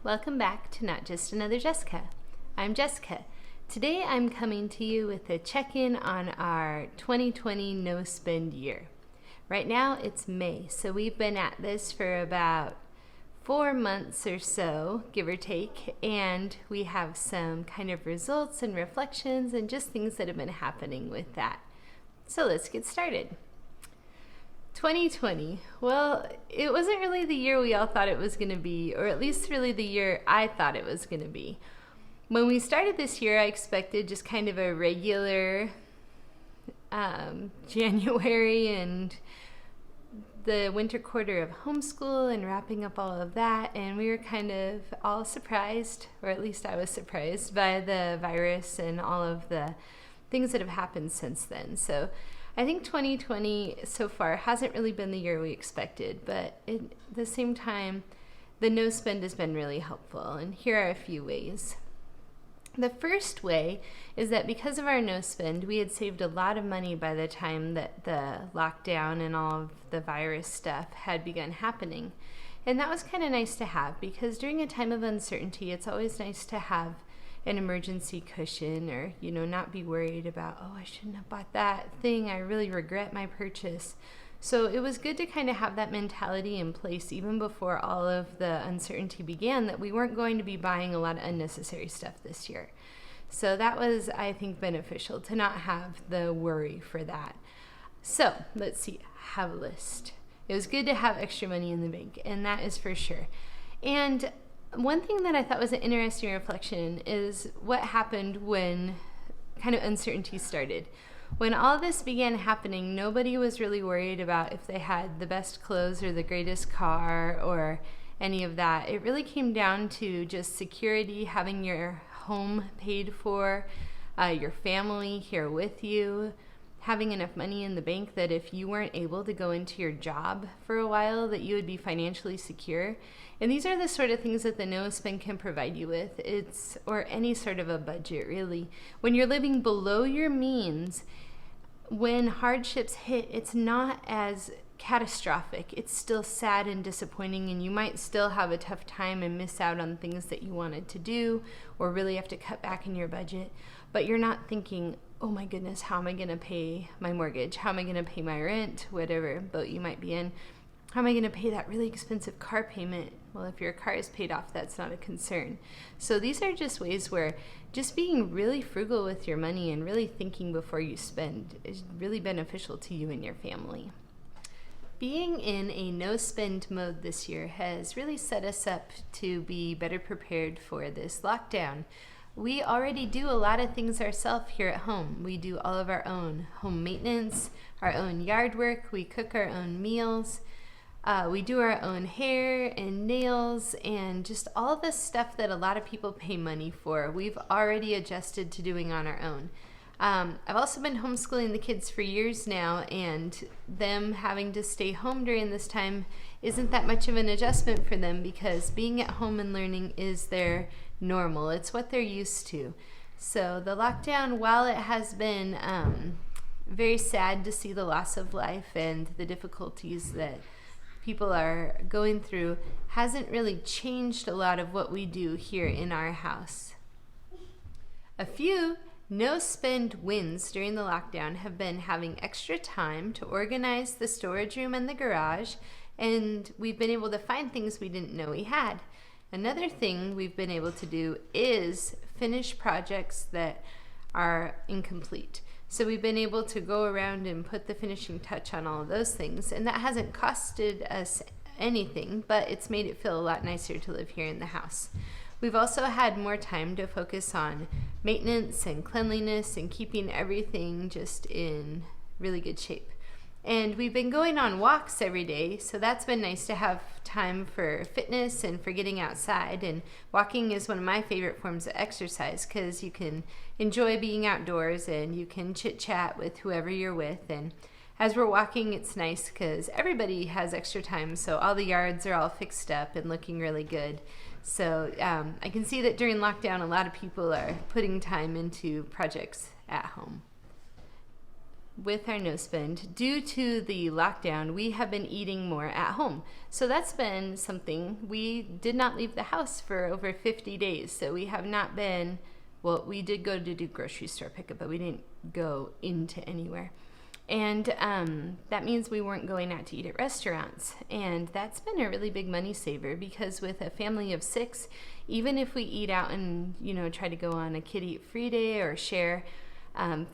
Welcome back to Not Just Another Jessica. I'm Jessica. Today I'm coming to you with a check-in on our 2020 no spend year. Right now it's May, so we've been at this for about 4 months or so, give or take, and we have some kind of results and reflections and just things that have been happening with that. So let's get started. 2020, well, it wasn't really the year we all thought it was going to be, or at least really the year I thought it was going to be. When we started this year, I expected just kind of a regular January and the winter quarter of homeschool and wrapping up all of that, and we were kind of all surprised, or at least I was surprised, by the virus and all of the things that have happened since then. So I think 2020 so far hasn't really been the year we expected, but at the same time, the no spend has been really helpful, and here are a few ways. The first way is that because of our no spend, we had saved a lot of money by the time that the lockdown and all of the virus stuff had begun happening. And that was kind of nice to have, because during a time of uncertainty, it's always nice to have an emergency cushion, or not be worried about, I shouldn't have bought that thing, I really regret my purchase. So it was good to kind of have that mentality in place even before all of the uncertainty began, that we weren't going to be buying a lot of unnecessary stuff this year. So that was, I think, beneficial to not have the worry for that. So let's see, have a list. It was good to have extra money in the bank, and that is for sure. And one thing that I thought was an interesting reflection is what happened when kind of uncertainty started. When all this began happening, nobody was really worried about if they had the best clothes or the greatest car or any of that. It really came down to just security, having your home paid for, your family here with you, having enough money in the bank that if you weren't able to go into your job for a while, that you would be financially secure. And these are the sort of things that the no spend can provide you with. Or any sort of a budget, really. When you're living below your means, when hardships hit, it's not as catastrophic. It's still sad and disappointing, and you might still have a tough time and miss out on things that you wanted to do, or really have to cut back in your budget. But you're not thinking, oh my goodness, how am I going to pay my mortgage? How am I going to pay my rent? Whatever boat you might be in. How am I going to pay that really expensive car payment? Well, if your car is paid off, that's not a concern. So these are just ways where just being really frugal with your money and really thinking before you spend is really beneficial to you and your family. Being in a no-spend mode this year has really set us up to be better prepared for this lockdown. We already do a lot of things ourselves here at home. We do all of our own home maintenance, our own yard work, we cook our own meals, we do our own hair and nails, and just all the stuff that a lot of people pay money for, we've already adjusted to doing on our own. I've also been homeschooling the kids for years now, and them having to stay home during this time isn't that much of an adjustment for them, because being at home and learning is their normal. It's what they're used to. So the lockdown, while it has been very sad to see the loss of life and the difficulties that people are going through, hasn't really changed a lot of what we do here in our house. A few no-spend wins during the lockdown have been having extra time to organize the storage room and the garage, and we've been able to find things we didn't know we had. Another thing we've been able to do is finish projects that are incomplete. So we've been able to go around and put the finishing touch on all of those things, and that hasn't costed us anything, but it's made it feel a lot nicer to live here in the house. We've also had more time to focus on maintenance and cleanliness and keeping everything just in really good shape. And we've been going on walks every day, so that's been nice to have time for fitness and for getting outside. And walking is one of my favorite forms of exercise, because you can enjoy being outdoors and you can chit-chat with whoever you're with. And as we're walking, it's nice because everybody has extra time, so all the yards are all fixed up and looking really good. So I can see that during lockdown, a lot of people are putting time into projects at home. with our no spend, due to the lockdown, we have been eating more at home. So that's been something. We did not leave the house for over 50 days. So we have not been, well, we did go to do grocery store pickup, but we didn't go into anywhere. And that means we weren't going out to eat at restaurants. And that's been a really big money saver, because with a family of 6, even if we eat out and, try to go on a kid eat free day or share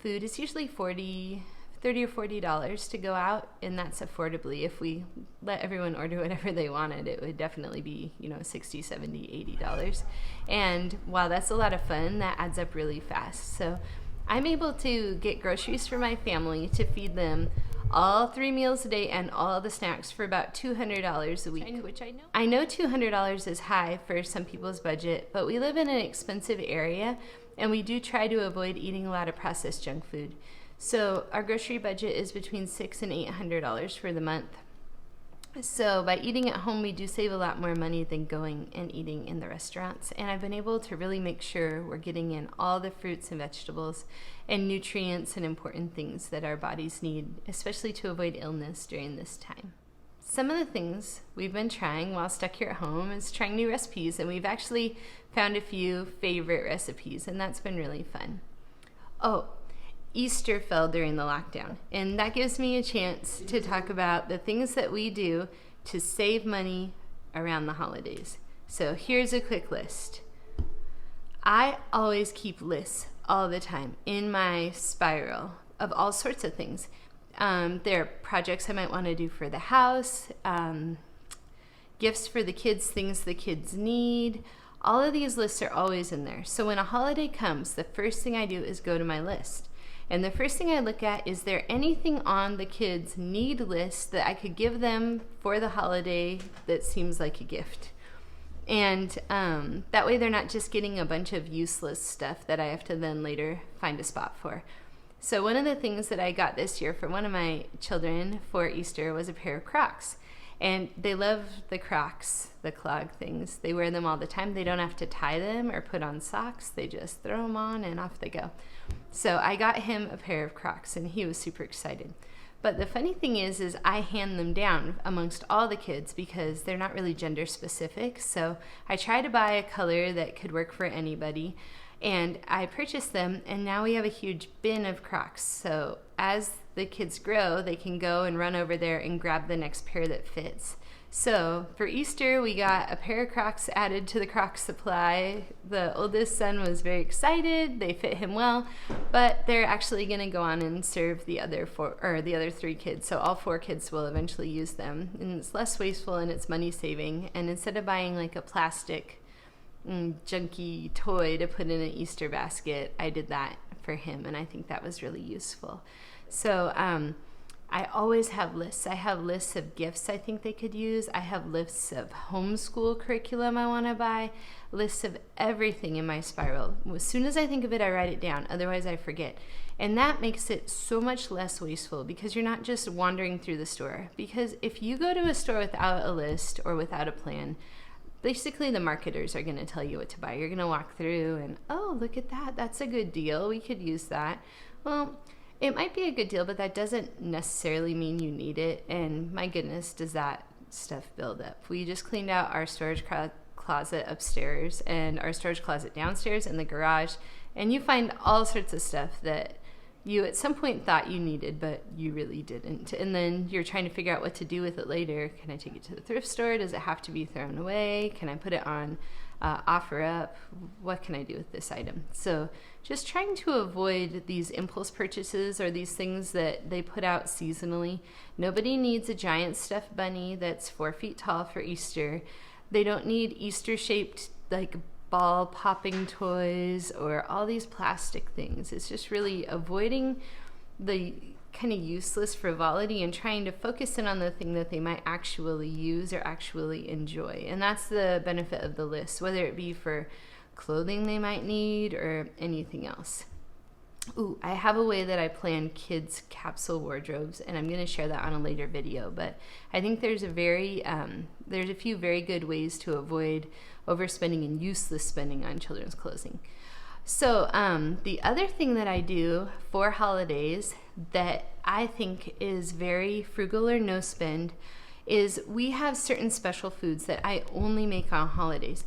food, it's usually $30 or $40 to go out, and that's affordably. If we let everyone order whatever they wanted, it would definitely be, $60, $70, $80. And while that's a lot of fun, that adds up really fast. So I'm able to get groceries for my family to feed them all 3 meals a day and all the snacks for about $200 a week. Which I know $200 is high for some people's budget, but we live in an expensive area, and we do try to avoid eating a lot of processed junk food. So our grocery budget is between $600 and $800 for the month. So by eating at home, we do save a lot more money than going and eating in the restaurants. And I've been able to really make sure we're getting in all the fruits and vegetables and nutrients and important things that our bodies need, especially to avoid illness during this time. Some of the things we've been trying while stuck here at home is trying new recipes, and we've actually found a few favorite recipes, and that's been really fun. Oh, Easter fell during the lockdown, and that gives me a chance to talk about the things that we do to save money around the holidays. So here's a quick list. I always keep lists all the time in my spiral of all sorts of things. There are projects I might want to do for the house, gifts for the kids, things the kids need. All of these lists are always in there. So when a holiday comes, the first thing I do is go to my list. And the first thing I look at, is there anything on the kids' need list that I could give them for the holiday that seems like a gift? And that way they're not just getting a bunch of useless stuff that I have to then later find a spot for. So one of the things that I got this year for one of my children for Easter was a pair of Crocs. And they love the Crocs, the clog things. They wear them all the time. They don't have to tie them or put on socks. They just throw them on and off they go. So I got him a pair of Crocs, and he was super excited. But the funny thing is I hand them down amongst all the kids because they're not really gender specific. So I try to buy a color that could work for anybody. And I purchased them, and now we have a huge bin of Crocs. So as the kids grow, they can go and run over there and grab the next pair that fits. So for Easter, we got a pair of Crocs added to the Crocs supply. The oldest son was very excited. They fit him well, but they're actually going to go on and serve the other 3 kids. So all 4 kids will eventually use them, and it's less wasteful and it's money saving. And instead of buying like a plastic junky toy to put in an Easter basket, I did that for him, and I think that was really useful. So I always have lists. I have lists of gifts I think they could use. I have lists of homeschool curriculum I want to buy, lists of everything in my spiral. As soon as I think of it, I write it down. Otherwise, I forget. And that makes it so much less wasteful because you're not just wandering through the store. Because if you go to a store without a list or without a plan, basically the marketers are going to tell you what to buy. You're going to walk through and, oh, look at that. That's a good deal. We could use that. Well, it might be a good deal, but that doesn't necessarily mean you need it. And my goodness, does that stuff build up. We just cleaned out our storage closet upstairs and our storage closet downstairs in the garage. And you find all sorts of stuff that you at some point thought you needed, but you really didn't. And then you're trying to figure out what to do with it later. Can I take it to the thrift store? Does it have to be thrown away? Can I put it on OfferUp? What can I do with this item? So just trying to avoid these impulse purchases or these things that they put out seasonally. Nobody needs a giant stuffed bunny that's 4 feet tall for Easter. They don't need Easter-shaped like ball popping toys or all these plastic things. It's just really avoiding the kind of useless frivolity and trying to focus in on the thing that they might actually use or actually enjoy. And that's the benefit of the list, whether it be for clothing they might need or anything else. Ooh, I have a way that I plan kids' capsule wardrobes, and I'm going to share that on a later video. But I think there's a few very good ways to avoid overspending and useless spending on children's clothing. So, the other thing that I do for holidays that I think is very frugal or no spend is we have certain special foods that I only make on holidays.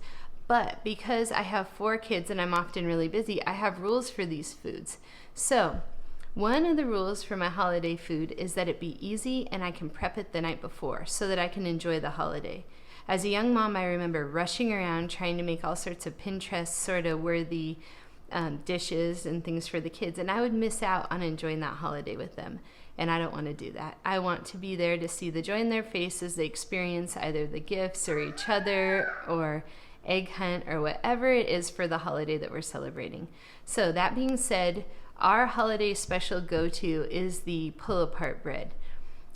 But because I have 4 kids and I'm often really busy, I have rules for these foods. So, one of the rules for my holiday food is that it be easy and I can prep it the night before so that I can enjoy the holiday. As a young mom, I remember rushing around trying to make all sorts of Pinterest sort of worthy dishes and things for the kids, and I would miss out on enjoying that holiday with them. And I don't want to do that. I want to be there to see the joy in their face as they experience either the gifts or each other or egg hunt or whatever it is for the holiday that we're celebrating. So that being said, our holiday special go-to is the pull-apart bread.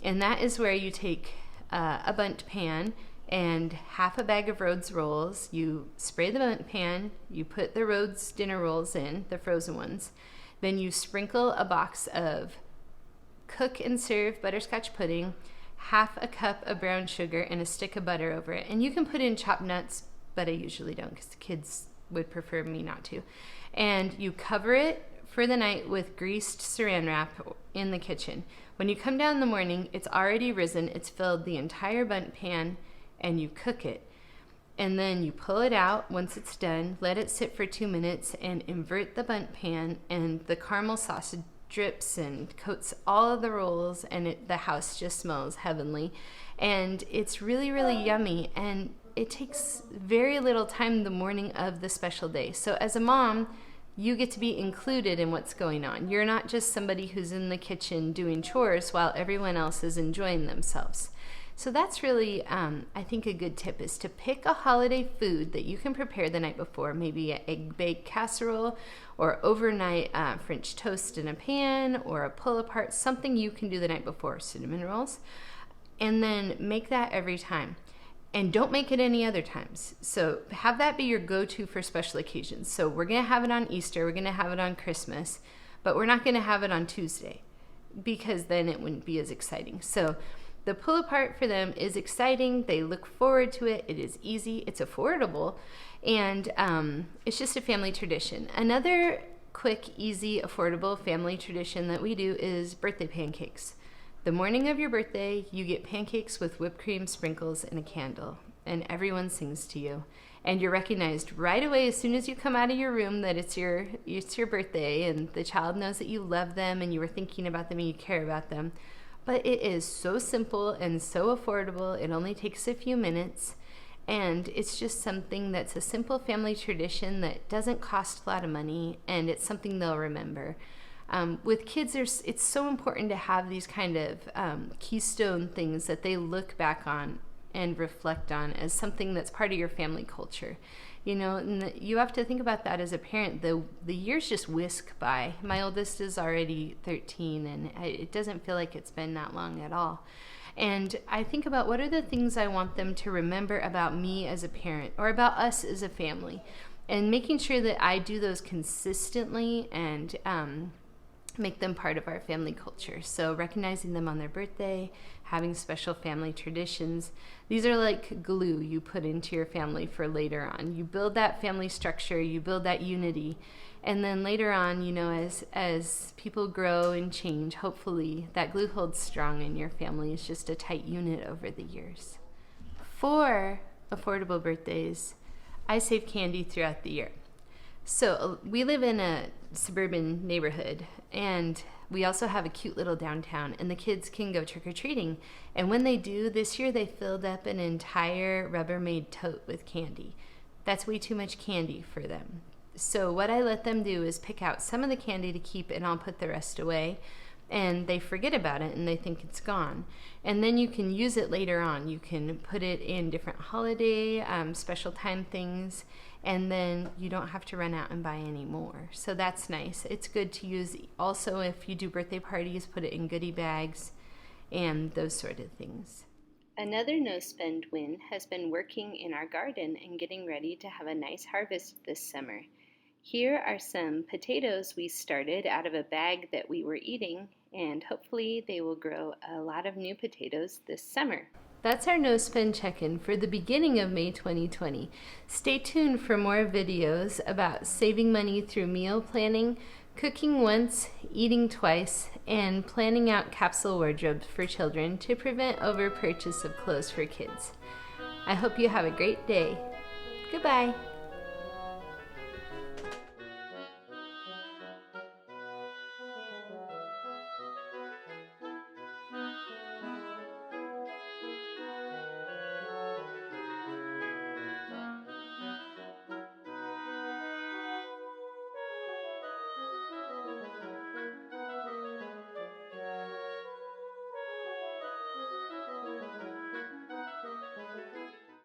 And that is where you take a bundt pan and half a bag of Rhodes rolls. You spray the bundt pan, you put the Rhodes dinner rolls in, the frozen ones. Then you sprinkle a box of cook and serve butterscotch pudding, half a cup of brown sugar, and a stick of butter over it. And you can put in chopped nuts, but I usually don't because the kids would prefer me not to. And you cover it for the night with greased saran wrap in the kitchen. When you come down in the morning, it's already risen, it's filled the entire bundt pan, and you cook it. And then you pull it out once it's done, let it sit for 2 minutes, and invert the bundt pan, and the caramel sauce drips and coats all of the rolls, and the house just smells heavenly. And it's really, really yummy, and it takes very little time the morning of the special day. So as a mom, you get to be included in what's going on. You're not just somebody who's in the kitchen doing chores while everyone else is enjoying themselves. So that's really, I think, a good tip is to pick a holiday food that you can prepare the night before, maybe an egg baked casserole or overnight French toast in a pan or a pull-apart, something you can do the night before, cinnamon rolls, and then make that every time. And don't make it any other times. So have that be your go-to for special occasions. So we're going to have it on Easter, we're going to have it on Christmas, but we're not going to have it on Tuesday because then it wouldn't be as exciting. So the pull apart for them is exciting. They look forward to it. It is easy. It's affordable. And it's just a family tradition. Another quick, easy, affordable family tradition that we do is birthday pancakes. The morning of your birthday, you get pancakes with whipped cream, sprinkles, and a candle, and everyone sings to you. And you're recognized right away as soon as you come out of your room that it's your birthday, and the child knows that you love them and you were thinking about them and you care about them. But it is so simple and so affordable. It only takes a few minutes, and it's just something that's a simple family tradition that doesn't cost a lot of money, and it's something they'll remember. With kids, it's so important to have these kind of keystone things that they look back on and reflect on as something that's part of your family culture. You know, and you have to think about that as a parent. The years just whisk by. My oldest is already 13, and it doesn't feel like it's been that long at all. And I think about what are the things I want them to remember about me as a parent or about us as a family, and making sure that I do those consistently and make them part of our family culture. So recognizing them on their birthday, having special family traditions. These are like glue you put into your family for later on. You build that family structure, you build that unity, and then later on, you know, as people grow and change, hopefully that glue holds strong and your family is just a tight unit over the years. For affordable birthdays, I save candy throughout the year. So we live in a suburban neighborhood, and we also have a cute little downtown, and the kids can go trick-or-treating. And when they do, this year they filled up an entire Rubbermaid tote with candy. That's way too much candy for them. So what I let them do is pick out some of the candy to keep, and I'll put the rest away. And they forget about it and they think it's gone. And then you can use it later on. You can put it in different holiday, special time things, and then you don't have to run out and buy any more. So that's nice. It's good to use also if you do birthday parties, put it in goodie bags and those sort of things. Another no-spend win has been working in our garden and getting ready to have a nice harvest this summer. Here are some potatoes we started out of a bag that we were eating, and hopefully they will grow a lot of new potatoes this summer. That's our No Spend check-in for the beginning of May 2020. Stay tuned for more videos about saving money through meal planning, cooking once, eating twice, and planning out capsule wardrobes for children to prevent overpurchase of clothes for kids. I hope you have a great day. Goodbye.